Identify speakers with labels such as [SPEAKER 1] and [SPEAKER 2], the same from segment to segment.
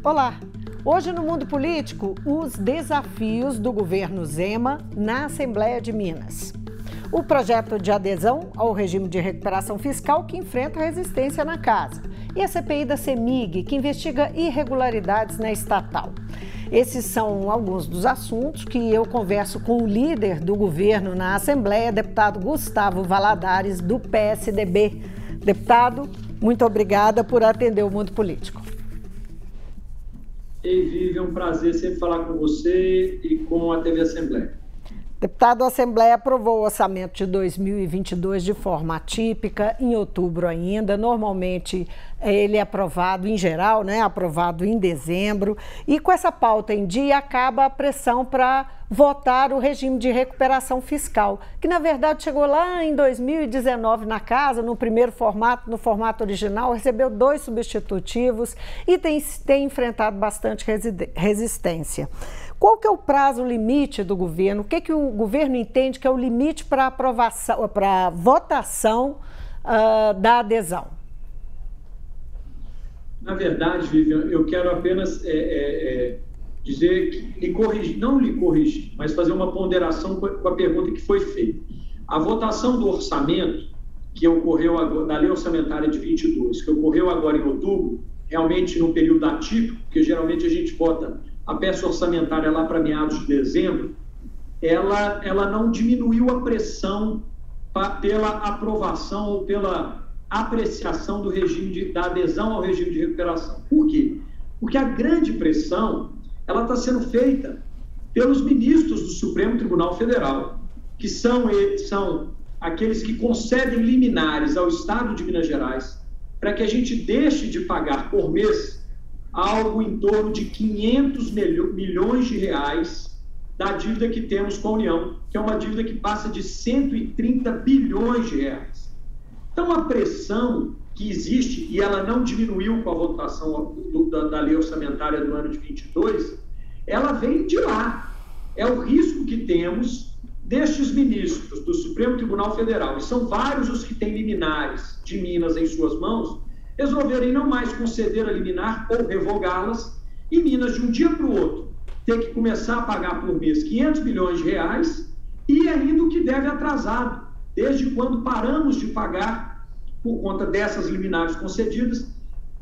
[SPEAKER 1] Olá! Hoje no Mundo Político, os desafios do governo Zema na Assembleia de Minas. O projeto de adesão ao regime de recuperação fiscal que enfrenta resistência na casa. E a CPI da CEMIG, que investiga irregularidades na estatal. Esses são alguns dos assuntos que eu converso com o líder do governo na Assembleia, deputado Gustavo Valadares, do PSDB. Deputado, muito obrigada por atender o Mundo Político.
[SPEAKER 2] Ei, Vivi, é um prazer sempre falar com você e com a TV Assembleia.
[SPEAKER 1] Deputado, a Assembleia aprovou o orçamento de 2022 de forma atípica, em outubro ainda. Normalmente ele é aprovado em geral, né? Aprovado em dezembro. E com essa pauta em dia acaba a pressão para votar o regime de recuperação fiscal, que na verdade chegou lá em 2019 na casa, no primeiro formato, no formato original, recebeu 2 substitutivos e tem enfrentado bastante resistência. Qual que é o prazo limite do governo? O que o governo entende que é o limite para aprovação, para votação da adesão?
[SPEAKER 2] Na verdade, Vivian, eu quero apenas dizer que não lhe corrigir, mas fazer uma ponderação com a pergunta que foi feita. A votação do orçamento, que ocorreu agora, da lei orçamentária de 22, que ocorreu agora em outubro, realmente num período atípico, porque geralmente a gente vota a peça orçamentária lá para meados de dezembro, ela não diminuiu a pressão pela aprovação ou pela apreciação do regime da adesão ao regime de recuperação. Por quê? Porque a grande pressão ela está sendo feita pelos ministros do Supremo Tribunal Federal, que são aqueles que concedem liminares ao Estado de Minas Gerais para que a gente deixe de pagar por mês algo em torno de 500 milhões de reais da dívida que temos com a União, que é uma dívida que passa de 130 bilhões de reais. Então, a pressão que existe, e ela não diminuiu com a votação da lei orçamentária do ano de 22, ela vem de lá. É o risco que temos destes ministros do Supremo Tribunal Federal, e são vários os que têm liminares de Minas em suas mãos, resolverem não mais conceder a liminar ou revogá-las, e Minas, de um dia para o outro, ter que começar a pagar por mês 500 bilhões de reais, e ainda o que deve atrasado, desde quando paramos de pagar, por conta dessas liminares concedidas,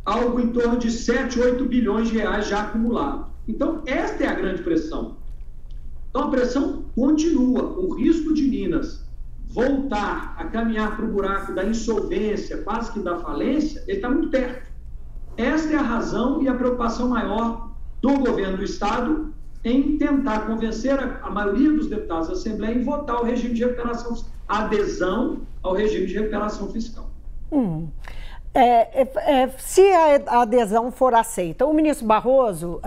[SPEAKER 2] algo em torno de 7, 8 bilhões de reais já acumulado. Então, esta é a grande pressão. Então, a pressão continua. O risco de Minas voltar a caminhar para o buraco da insolvência, quase que da falência, ele está muito perto. Esta é a razão e a preocupação maior do governo do Estado em tentar convencer a maioria dos deputados da Assembleia em votar o regime de recuperação, a adesão ao regime de recuperação fiscal.
[SPEAKER 1] Se a adesão for aceita, o ministro Barroso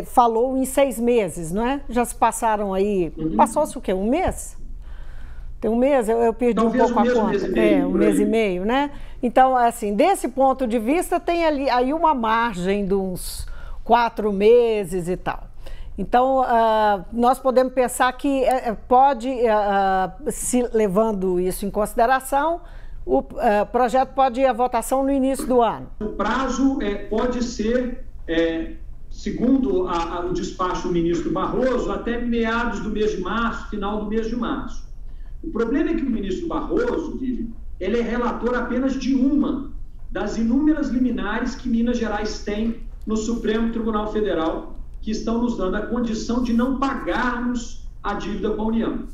[SPEAKER 1] falou em 6 meses, não é? Já se passaram aí, passou-se o quê? Um mês? Tem um mês, eu perdi talvez um pouco a conta. Um mês e meio, né? Então, assim, desse ponto de vista, tem aí uma margem de uns 4 meses e tal. Então, nós podemos pensar que se levando isso em consideração, o projeto pode ir à votação no início do ano.
[SPEAKER 2] O prazo pode ser, segundo o despacho do ministro Barroso, até meados do mês de março, final do mês de março. O problema é que o ministro Barroso, Vivi, ele é relator apenas de uma das inúmeras liminares que Minas Gerais tem no Supremo Tribunal Federal, que estão nos dando a condição de não pagarmos a dívida com a União.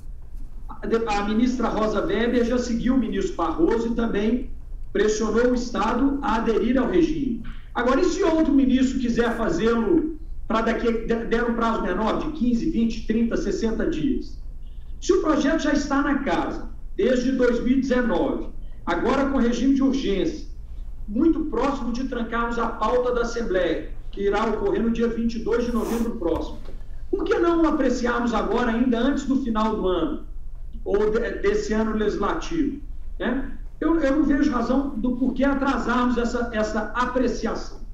[SPEAKER 2] A ministra Rosa Weber já seguiu o ministro Barroso e também pressionou o Estado a aderir ao regime. Agora, e se outro ministro quiser fazê-lo para der um prazo menor de 15, 20, 30, 60 dias? Se o projeto já está na casa desde 2019, agora com regime de urgência, muito próximo de trancarmos a pauta da Assembleia, que irá ocorrer no dia 22 de novembro próximo, por que não apreciarmos agora, ainda antes do final do ano, ou desse ano legislativo? Né? Eu não vejo razão do porquê atrasarmos essa apreciação.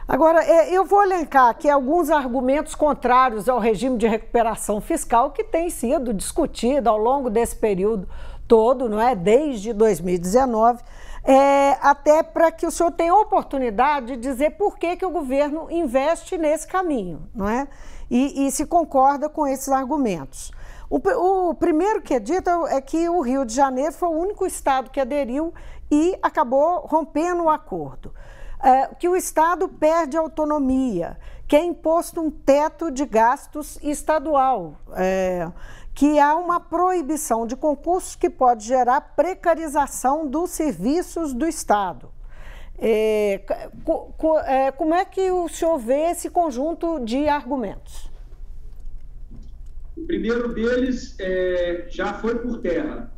[SPEAKER 1] Agora, eu vou elencar aqui alguns argumentos contrários ao regime de recuperação fiscal que tem sido discutido ao longo desse período todo, não é? Desde 2019. até para que o senhor tenha a oportunidade de dizer por que o governo investe nesse caminho, não é? E se concorda com esses argumentos. O primeiro que é dito é que o Rio de Janeiro foi o único estado que aderiu e acabou rompendo o acordo. Que o estado perde autonomia, que é imposto um teto de gastos estadual, que há uma proibição de concursos que pode gerar precarização dos serviços do estado. Como é que o senhor vê esse conjunto de argumentos?
[SPEAKER 2] O primeiro deles já foi por terra.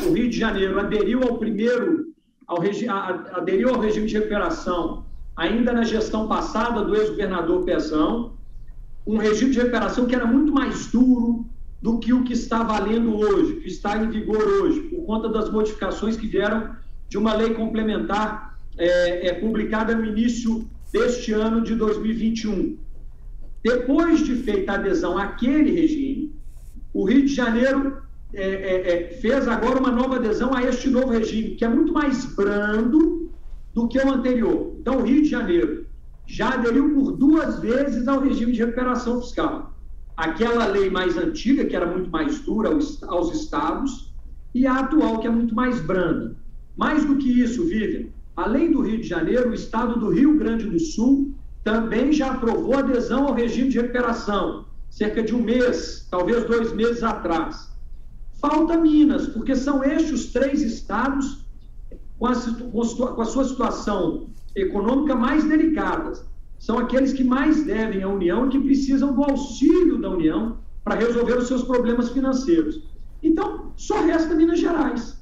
[SPEAKER 2] O Rio de Janeiro aderiu aderiu ao regime de recuperação ainda na gestão passada do ex-governador Pezão, um regime de recuperação que era muito mais duro do que o que está valendo hoje, que está em vigor hoje, por conta das modificações que vieram de uma lei complementar publicada no início deste ano de 2021. Depois de feita a adesão àquele regime, o Rio de Janeiro fez agora uma nova adesão a este novo regime, que é muito mais brando do que o anterior. Então, o Rio de Janeiro já aderiu por 2 vezes ao regime de recuperação fiscal. Aquela lei mais antiga, que era muito mais dura aos estados, e a atual, que é muito mais branda. Mais do que isso, Vivian, além do Rio de Janeiro, o estado do Rio Grande do Sul também já aprovou adesão ao regime de recuperação, cerca de 1 mês, talvez 2 meses atrás. Falta Minas, porque são estes os 3 estados com a sua situação econômica mais delicada. São aqueles que mais devem à União e que precisam do auxílio da União para resolver os seus problemas financeiros. Então, só resta Minas Gerais.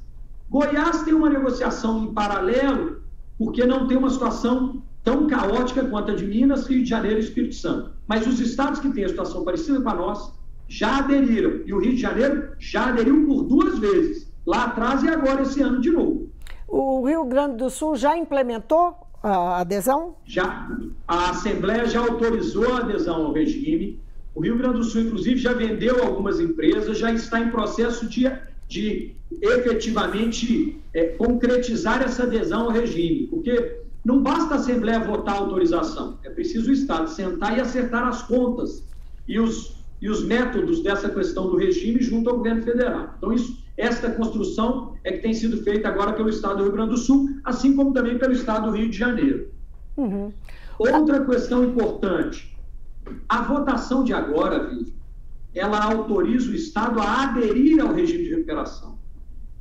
[SPEAKER 2] Goiás tem uma negociação em paralelo, porque não tem uma situação tão caótica quanto a de Minas, Rio de Janeiro e Espírito Santo. Mas os estados que têm a situação parecida com a nossa já aderiram. E o Rio de Janeiro já aderiu por 2 vezes, lá atrás e agora esse ano de novo.
[SPEAKER 1] O Rio Grande do Sul já implementou a adesão? Já.
[SPEAKER 2] A Assembleia já autorizou a adesão ao regime. O Rio Grande do Sul, inclusive, já vendeu algumas empresas, já está em processo de efetivamente concretizar essa adesão ao regime. Porque não basta a Assembleia votar a autorização, é preciso o Estado sentar e acertar as contas e os métodos dessa questão do regime junto ao governo federal. Então, esta construção é que tem sido feita agora pelo Estado do Rio Grande do Sul, assim como também pelo Estado do Rio de Janeiro.
[SPEAKER 1] Uhum.
[SPEAKER 2] Outra questão importante, a votação de agora, Vivi, ela autoriza o Estado a aderir ao regime de recuperação.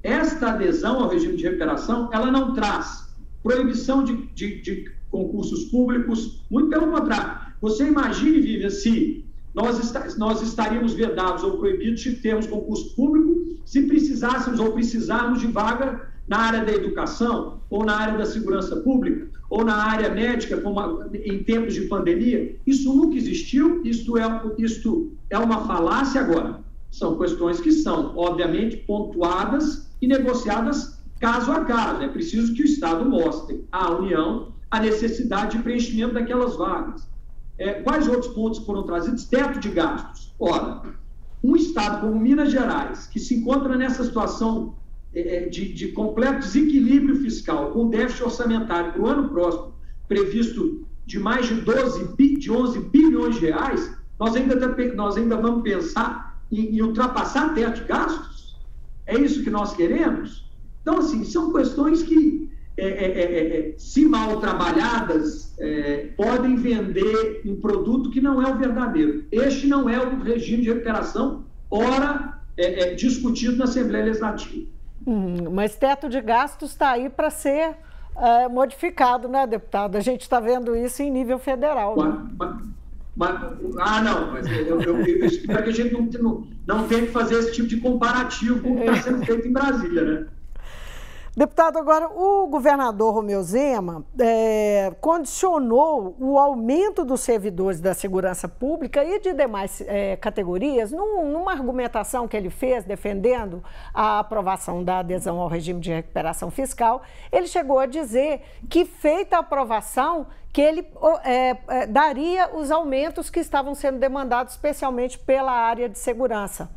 [SPEAKER 2] Esta adesão ao regime de recuperação, ela não traz proibição de concursos públicos, muito pelo contrário. Você imagine, Vivi, se nós estaríamos vedados ou proibidos de termos concurso público se precisássemos ou precisarmos de vaga na área da educação, ou na área da segurança pública, ou na área médica, em tempos de pandemia. Isso nunca existiu, isto é uma falácia agora. São questões que são, obviamente, pontuadas e negociadas caso a caso. É preciso que o Estado mostre à União a necessidade de preenchimento daquelas vagas. Quais outros pontos foram trazidos? Teto de gastos. Ora, um Estado como Minas Gerais, que se encontra nessa situação de completo desequilíbrio fiscal, com déficit orçamentário para o ano próximo previsto de mais de 11 bilhões de reais, nós ainda vamos pensar em ultrapassar teto de gastos? É isso que nós queremos? Então, assim, são questões que, se mal trabalhadas, podem vender um produto que não é o verdadeiro. Este não é o regime de recuperação, ora discutido na Assembleia Legislativa.
[SPEAKER 1] Mas teto de gastos está aí para ser modificado, né, deputado? A gente está vendo isso em nível federal.
[SPEAKER 2] Mas eu espero que a gente não tenha que fazer esse tipo de comparativo com o que está sendo feito em Brasília, né?
[SPEAKER 1] Deputado, agora, o governador Romeu Zema condicionou o aumento dos servidores da segurança pública e de demais categorias numa argumentação que ele fez defendendo a aprovação da adesão ao regime de recuperação fiscal. Ele chegou a dizer que, feita a aprovação, que ele daria os aumentos que estavam sendo demandados especialmente pela área de segurança.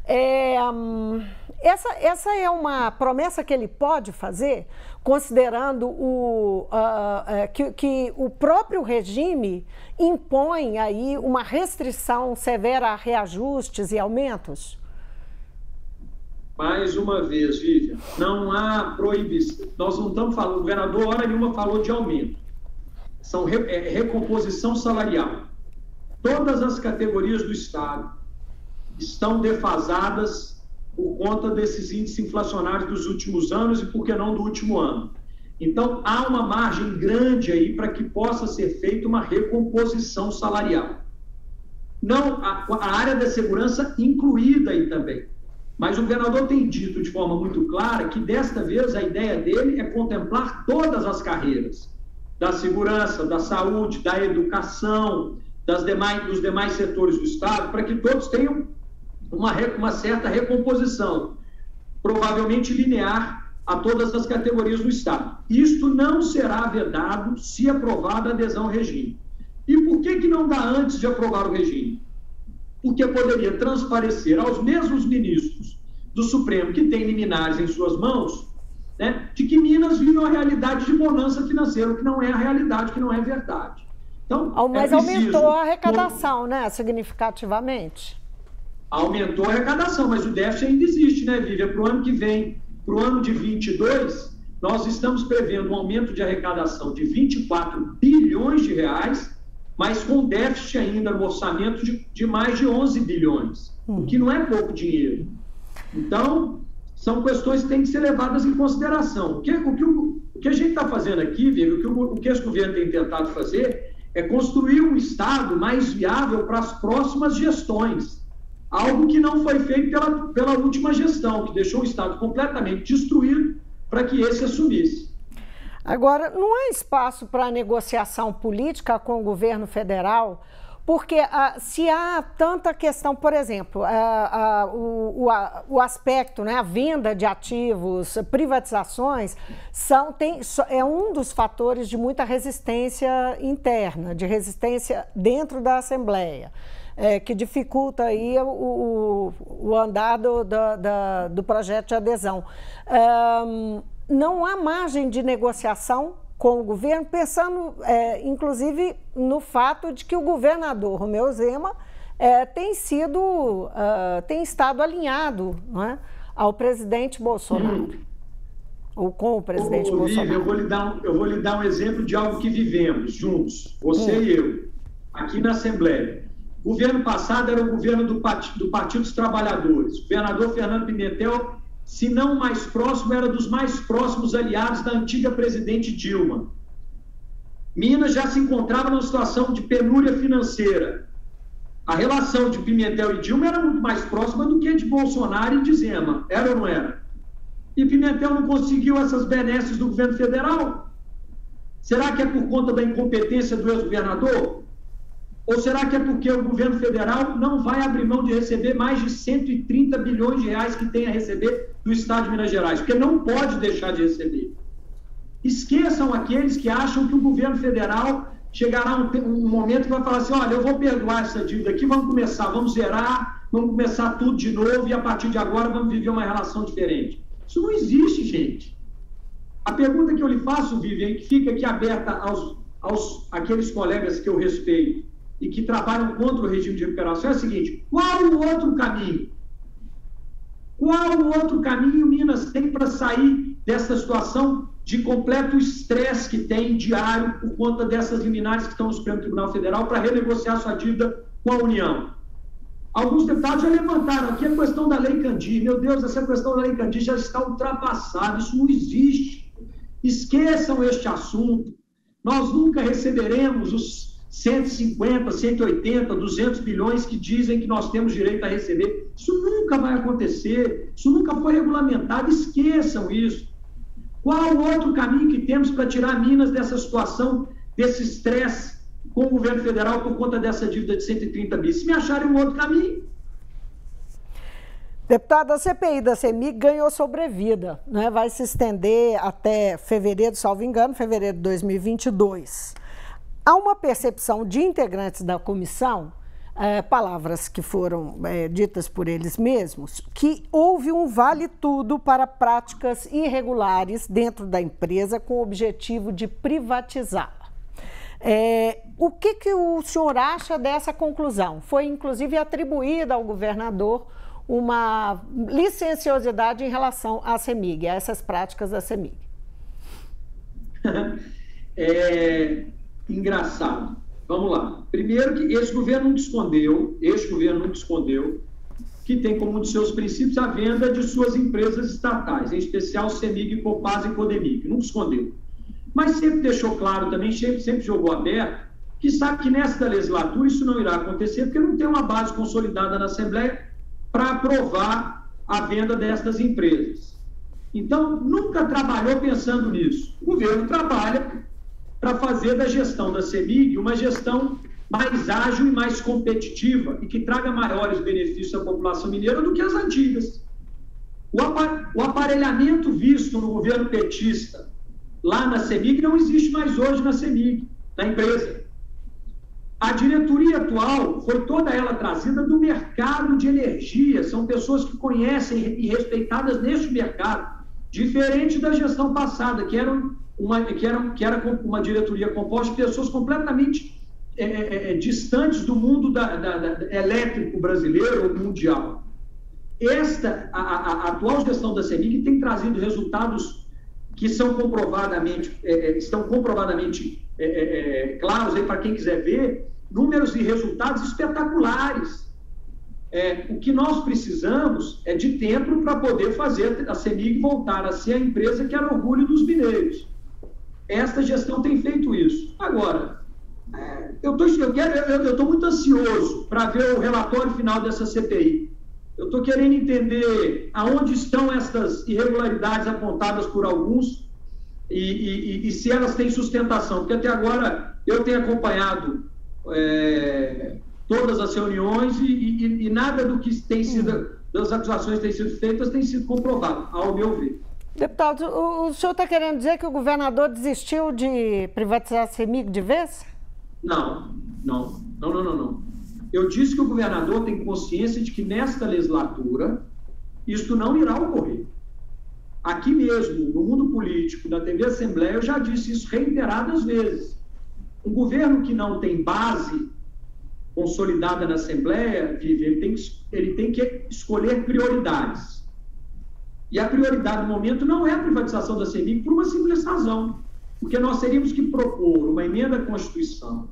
[SPEAKER 1] Essa é uma promessa que ele pode fazer, considerando que o próprio regime impõe aí uma restrição severa a reajustes e aumentos?
[SPEAKER 2] Mais uma vez, Vivian, não há proibição. Nós não estamos falando, o governador, hora nenhuma, falou de aumento. São recomposição salarial. Todas as categorias do Estado estão defasadas por conta desses índices inflacionários dos últimos anos e, por que não, do último ano. Então, há uma margem grande aí para que possa ser feita uma recomposição salarial. Não, a área da segurança incluída aí também. Mas o governador tem dito de forma muito clara que, desta vez, a ideia dele é contemplar todas as carreiras, da segurança, da saúde, da educação, dos demais setores do Estado, para que todos tenham uma certa recomposição, provavelmente linear a todas as categorias do Estado. Isto não será vedado se aprovada a adesão ao regime. E por que não dá antes de aprovar o regime? Porque poderia transparecer aos mesmos ministros do Supremo que têm liminares em suas mãos, né, de que Minas vive uma realidade de bonança financeira, o que não é a realidade, que não é verdade. Então,
[SPEAKER 1] mas aumentou a arrecadação, né, significativamente.
[SPEAKER 2] Aumentou a arrecadação, mas o déficit ainda existe, né, Vivian? Para o ano que vem, para o ano de 22, nós estamos prevendo um aumento de arrecadação de 24 bilhões de reais, mas com déficit ainda no orçamento de mais de 11 bilhões, o que não é pouco dinheiro. Então, são questões que têm que ser levadas em consideração. O que a gente está fazendo aqui, Vivian, o que esse governo tem tentado fazer é construir um Estado mais viável para as próximas gestões. Algo que não foi feito pela última gestão, que deixou o Estado completamente destruído para que esse assumisse.
[SPEAKER 1] Agora, não há espaço para negociação política com o governo federal, porque se há tanta questão, por exemplo, o aspecto, né, a venda de ativos, privatizações, é um dos fatores de muita resistência interna, de resistência dentro da Assembleia. Que dificulta aí o andar do projeto de adesão. Não há margem de negociação com o governo, pensando, inclusive, no fato de que o governador Romeu Zema tem estado alinhado, não é, ao presidente Bolsonaro, ou com o presidente Bolsonaro.
[SPEAKER 2] Lívia, eu vou lhe dar um exemplo de algo que vivemos juntos, você e eu, aqui na Assembleia. O governo passado era o governo do Partido dos Trabalhadores. O governador Fernando Pimentel, se não o mais próximo, era dos mais próximos aliados da antiga presidente Dilma. Minas já se encontrava numa situação de penúria financeira. A relação de Pimentel e Dilma era muito mais próxima do que de Bolsonaro e de Zema. Era ou não era? E Pimentel não conseguiu essas benesses do governo federal? Será que é por conta da incompetência do ex-governador? Ou será que é porque o governo federal não vai abrir mão de receber mais de 130 bilhões de reais que tem a receber do Estado de Minas Gerais? Porque não pode deixar de receber. Esqueçam aqueles que acham que o governo federal chegará um momento que vai falar assim, olha, eu vou perdoar essa dívida aqui, vamos zerar, vamos começar tudo de novo e a partir de agora vamos viver uma relação diferente. Isso não existe, gente. A pergunta que eu lhe faço, Vivian, que fica aqui aberta àqueles colegas que eu respeito, e que trabalham contra o regime de recuperação é a seguinte: qual o outro caminho? Qual o outro caminho Minas tem para sair dessa situação de completo estresse que tem diário por conta dessas liminares que estão no Supremo Tribunal Federal para renegociar sua dívida com a União? Alguns deputados já levantaram aqui a questão da Lei Candir. Meu Deus, essa questão da Lei Candir já está ultrapassada, isso não existe. Esqueçam este assunto. Nós nunca receberemos os 150, 180, 200 bilhões que dizem que nós temos direito a receber. Isso nunca vai acontecer, isso nunca foi regulamentado, esqueçam isso. Qual o outro caminho que temos para tirar Minas dessa situação, desse estresse com o governo federal por conta dessa dívida de 130 bi? Se me acharem um outro caminho.
[SPEAKER 1] Deputado, a CPI da CEMIG ganhou sobrevida, né? Vai se estender até fevereiro, salvo engano, fevereiro de 2022. Há uma percepção de integrantes da comissão palavras que foram ditas por eles mesmos, que houve um vale-tudo para práticas irregulares dentro da empresa com o objetivo de privatizá-la. O que o senhor acha dessa conclusão? Foi, inclusive, atribuída ao governador uma licenciosidade em relação à CEMIG, a essas práticas da CEMIG.
[SPEAKER 2] Engraçado. Vamos lá. Primeiro que este governo nunca escondeu que tem como um de seus princípios a venda de suas empresas estatais, em especial CEMIG, Copasa e Codemig. Nunca escondeu. Mas sempre deixou claro também, sempre jogou aberto, que sabe que nesta legislatura isso não irá acontecer, porque não tem uma base consolidada na Assembleia para aprovar a venda destas empresas. Então, nunca trabalhou pensando nisso. O governo trabalha para fazer da gestão da CEMIG uma gestão mais ágil e mais competitiva e que traga maiores benefícios à população mineira do que as antigas. O aparelhamento visto no governo petista lá na CEMIG não existe mais hoje na CEMIG, na empresa. A diretoria atual foi toda ela trazida do mercado de energia, são pessoas que conhecem e respeitadas neste mercado, diferente da gestão passada, que era uma diretoria composta de pessoas completamente distantes do mundo elétrico brasileiro ou mundial. A atual gestão da CEMIG tem trazido resultados que estão comprovadamente claros para quem quiser ver, números e resultados espetaculares. O que nós precisamos é de tempo para poder fazer a CEMIG voltar a ser a empresa que era orgulho dos mineiros. Esta gestão tem feito isso. Agora, eu estou muito ansioso para ver o relatório final dessa CPI. Eu estou querendo entender aonde estão estas irregularidades apontadas por alguns e se elas têm sustentação. Porque até agora eu tenho acompanhado todas as reuniões e nada do que tem sido, das acusações que têm sido feitas tem sido comprovado, ao meu ver.
[SPEAKER 1] Deputado, o senhor está querendo dizer que o governador desistiu de privatizar a CEMIG de vez?
[SPEAKER 2] Não. Eu disse que o governador tem consciência de que nesta legislatura isto não irá ocorrer. Aqui mesmo, no mundo político, na TV Assembleia, eu já disse isso reiteradas vezes. Um governo que não tem base consolidada na Assembleia, ele tem que escolher prioridades. E a prioridade no momento não é a privatização da CEMIG por uma simples razão. Porque nós teríamos que propor uma emenda à Constituição,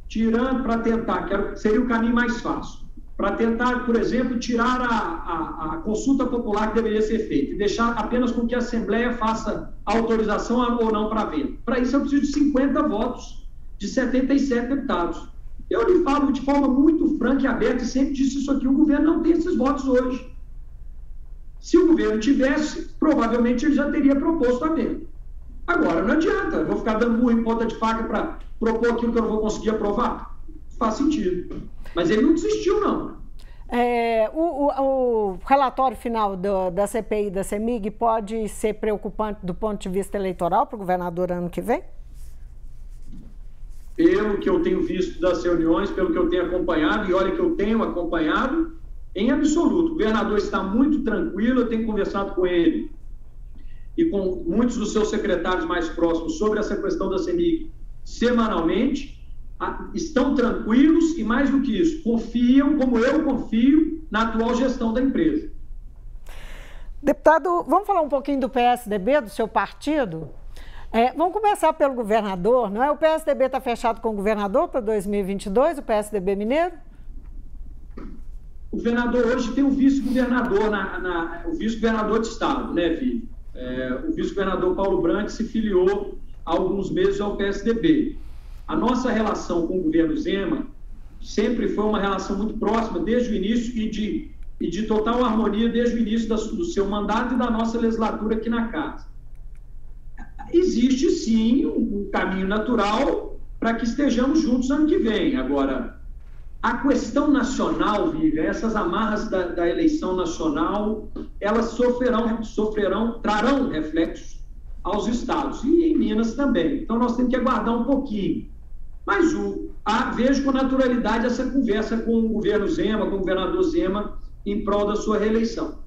[SPEAKER 2] tirando para tentar, que seria o caminho mais fácil, para tentar, por exemplo, tirar a consulta popular que deveria ser feita e deixar apenas com que a Assembleia faça a autorização ou não para a venda. Para isso eu preciso de 50 votos de 77 deputados. Eu lhe falo de forma muito franca e aberta, e sempre disse isso aqui, o governo não tem esses votos hoje. Se o governo tivesse, provavelmente ele já teria proposto a venda. Agora, não adianta, eu vou ficar dando burro em ponta de faca para propor aquilo que eu não vou conseguir aprovar. Faz sentido. Mas ele não desistiu, não.
[SPEAKER 1] O relatório final da CPI da CEMIG pode ser preocupante do ponto de vista eleitoral para o governador ano que vem?
[SPEAKER 2] Pelo que eu tenho visto das reuniões, pelo que eu tenho acompanhado, e olha que eu tenho acompanhado, em absoluto. O governador está muito tranquilo, eu tenho conversado com ele e com muitos dos seus secretários mais próximos sobre essa questão da CEMIG semanalmente, estão tranquilos e, mais do que isso, confiam, como eu confio, na atual gestão da empresa.
[SPEAKER 1] Deputado, vamos falar um pouquinho do PSDB, do seu partido? Vamos começar pelo governador, não é? O PSDB está fechado com o governador para 2022, o PSDB mineiro?
[SPEAKER 2] O governador hoje tem um vice-governador, o vice-governador de estado, né, Vivi? O vice-governador Paulo Brandt se filiou há alguns meses ao PSDB. A nossa relação com o governo Zema sempre foi uma relação muito próxima desde o início e de total harmonia desde o início do seu mandato e da nossa legislatura aqui na casa. Existe, sim, um caminho natural para que estejamos juntos ano que vem. Agora, a questão nacional, Vivi, essas amarras da eleição nacional, elas trarão reflexos aos estados, e em Minas também. Então, nós temos que aguardar um pouquinho. Mas vejo com naturalidade essa conversa com o governo Zema, com o governador Zema, em prol da sua reeleição.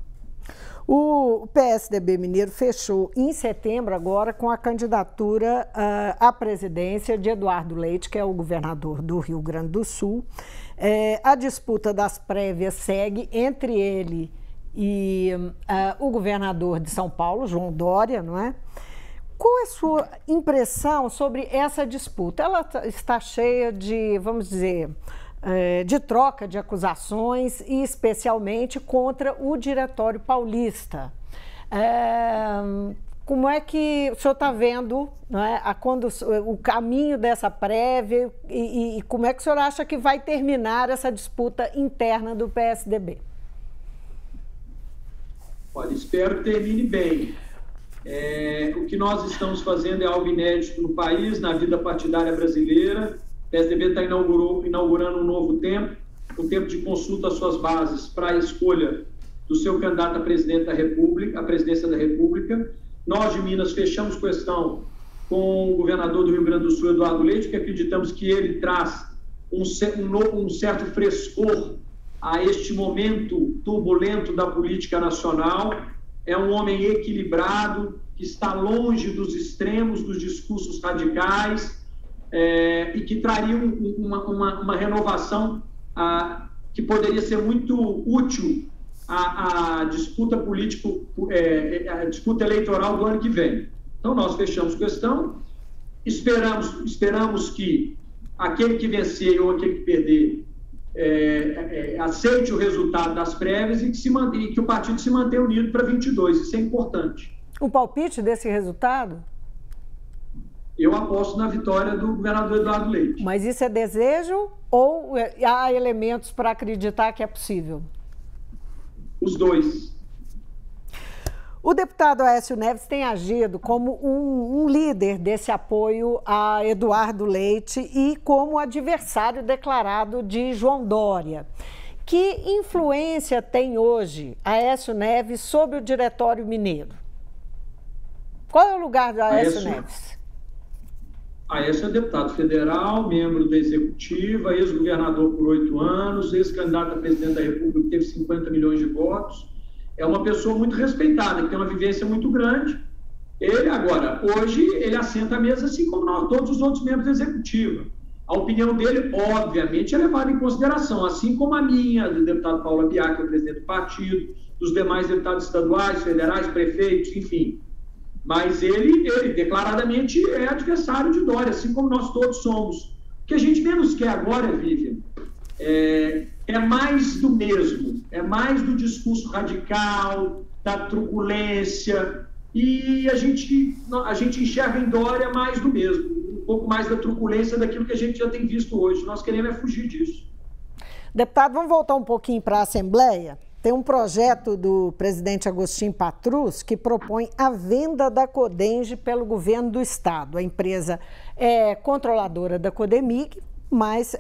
[SPEAKER 1] O PSDB mineiro fechou em setembro agora com a candidatura à presidência de Eduardo Leite, que é o governador do Rio Grande do Sul. A disputa das prévias segue entre ele e o governador de São Paulo, João Dória, não é? Qual é a sua impressão sobre essa disputa? Ela está cheia de, vamos dizer, de troca de acusações, e especialmente contra o Diretório Paulista. Como é que o senhor está vendo, não é, o caminho dessa prévia e como é que o senhor acha que vai terminar essa disputa interna do PSDB?
[SPEAKER 2] Olha, espero que termine bem. O que nós estamos fazendo é algo inédito no país, na vida partidária brasileira. O PSDB está inaugurando um novo tempo, um tempo de consulta às suas bases para a escolha do seu candidato a presidente da República, a presidência da República. Nós, de Minas, fechamos questão com o governador do Rio Grande do Sul, Eduardo Leite, que acreditamos que ele traz um certo frescor a este momento turbulento da política nacional. É um homem equilibrado, que está longe dos extremos, dos discursos radicais, e que traria uma renovação que poderia ser muito útil à disputa à disputa eleitoral do ano que vem. Então, nós fechamos questão, esperamos que aquele que vencer ou aquele que perder aceite o resultado das prévias e que o partido se mantenha unido para 22. Isso é importante.
[SPEAKER 1] Um palpite desse resultado?
[SPEAKER 2] Eu aposto na vitória do governador Eduardo Leite.
[SPEAKER 1] Mas isso é desejo ou há elementos para acreditar que é possível?
[SPEAKER 2] Os dois.
[SPEAKER 1] O deputado Aécio Neves tem agido como um líder desse apoio a Eduardo Leite e como adversário declarado de João Dória. Que influência tem hoje Aécio Neves sobre o Diretório Mineiro? Qual é o lugar do Aécio Neves?
[SPEAKER 2] Aécio é deputado federal, membro da executiva, ex-governador por 8 anos, ex-candidato a presidente da República, que teve 50 milhões de votos. É uma pessoa muito respeitada, que tem uma vivência muito grande. Hoje, ele assenta a mesa, assim como todos os outros membros da executiva. A opinião dele, obviamente, é levada em consideração, assim como a minha, do deputado Paulo Abiar, que é o presidente do partido, dos demais deputados estaduais, federais, prefeitos, enfim. Mas ele declaradamente é adversário de Dória, assim como nós todos somos. O que a gente menos quer agora, Vivian, é mais do mesmo, é mais do discurso radical, da truculência, e a gente enxerga em Dória mais do mesmo, um pouco mais da truculência daquilo que a gente já tem visto hoje. Nós queremos fugir disso.
[SPEAKER 1] Deputado, vamos voltar um pouquinho para a Assembleia? Tem um projeto do presidente Agostinho Patrus que propõe a venda da Codenge pelo governo do estado. A empresa é controladora da Codemig, mas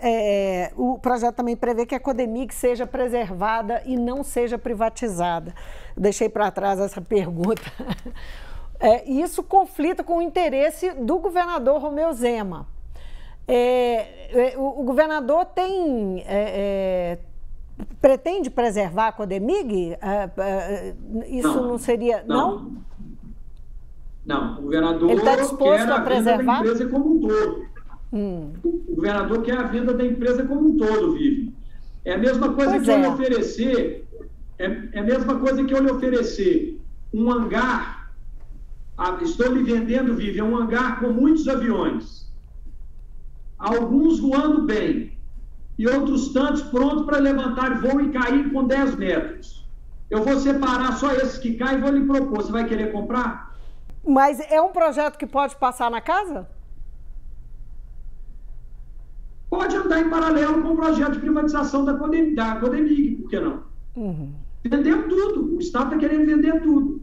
[SPEAKER 1] o projeto também prevê que a Codemig seja preservada e não seja privatizada. Deixei para trás essa pergunta. Isso conflita com o interesse do governador Romeu Zema. O governador pretende preservar a Codemig? Isso não seria... Não?
[SPEAKER 2] Não, o governador
[SPEAKER 1] ele está disposto a preservar?
[SPEAKER 2] Da empresa como um todo. O governador quer a venda da empresa como um todo, Vivi. É a mesma coisa que eu lhe oferecer, é a mesma coisa que eu lhe oferecer um hangar. Estou lhe vendendo, Vivi, um hangar com muitos aviões. Alguns voando bem. E outros tantos prontos para levantar voo e cair com 10 metros. Eu vou separar só esses que caem e vou lhe propor. Você vai querer comprar?
[SPEAKER 1] Mas é um projeto que pode passar na casa?
[SPEAKER 2] Pode andar em paralelo com o projeto de privatização da Codemig, por que não? Vendemos tudo. O Estado está querendo vender tudo.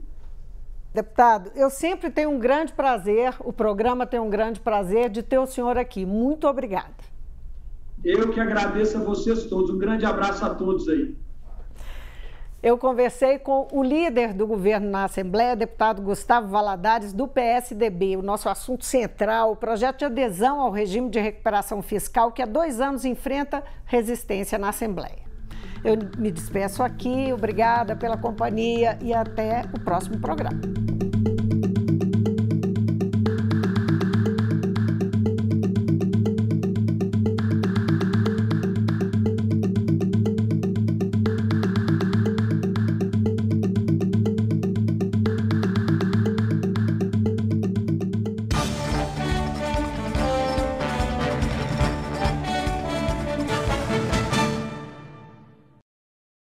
[SPEAKER 1] Deputado, eu sempre tenho um grande prazer, o programa tem um grande prazer de ter o senhor aqui. Muito obrigada.
[SPEAKER 2] Eu que agradeço a vocês todos. Um grande abraço a todos aí.
[SPEAKER 1] Eu conversei com o líder do governo na Assembleia, deputado Gustavo Valadares, do PSDB. O nosso assunto central, o projeto de adesão ao regime de recuperação fiscal, que há 2 anos enfrenta resistência na Assembleia. Eu me despeço aqui, obrigada pela companhia e até o próximo programa.